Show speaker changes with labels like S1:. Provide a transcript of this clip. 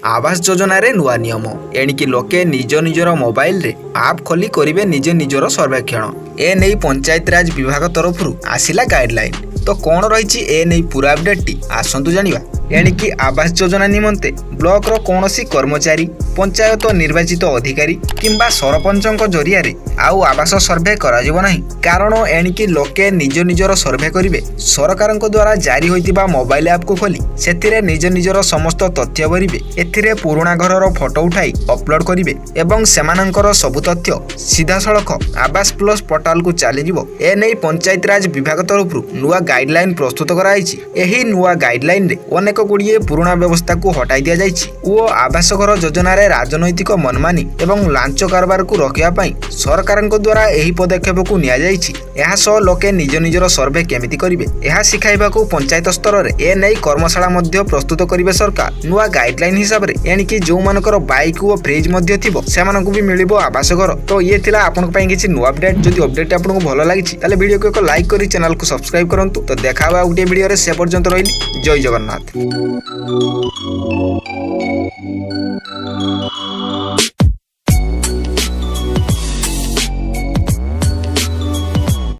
S1: आवास योजन नुआ नियम एणिकी लोके निज निजर मोबाइल रे आप खोली करिवे निज निजर सर्वेक्षण ए नहीं पंचायत राज विभाग तरफ आसिला गाइडलाइन। तो कौन रही ए नहीं पूरा update T आसतु जानिबा। एणिकी Awas Yojana निमंते block रो कौनसी कर्मचारी पंचायत निर्वाचित अधिकारी किंबा सरपंचक जरिया आउ आवास सर्वे कराजिबो नाही। कारण एणिकी लोके निज निजर सर्वे करिवे सरकार द्वारा जारी होइतिबा मोबाइल ऐप को खोली सेथिरे निज निजर समस्त तथ्य भरिवे। एथिरे पुराणा घरर फोटो उठाई अपलोड करिवे एवं सेमानंकर सबु तथ्य सीधा सड़क आवास प्लस पोर्टाल को चली जिवो। ए नै पंचायत राज विभाग तरफ नुआ गाइडलाइन प्रस्तुत कराइछि। एही नुआ गाइडलाइन रे अनेक गुड़िए पुराणा व्यवस्था को हटाई दिया जाइछि ओ आवास घर योजना रे राजनैतिक मनमानी एवं लांच कारबार को रखिया पई सरकार द्वारा एही पदक्षेप को निया जाइछि। एहा सह लोके निज निजर सर्वे केमिति करिवे एहा सिखाइबा को पंचायत स्तर रे ए नै कर्मशाला मध्ये प्रस्तुत करिवे सरकार। नुआ गाइडलाइन हिसाब रे एणिकी जो मानकर बाइक और फ्रिज मध्ये थिबो सेमानकु भी मिलिबो आवास घर। तो ये थिला आपनक पई किछि नुआ अपडेट। जदि अपडेट आपनकु भलो लागिछि ताले वीडियो को एक लाइक करी चैनल को सब्सक्राइब करंतु। तो देखाबा गुटे वीडियो रे से पर्यंत रहिली। जय जगन्नाथ।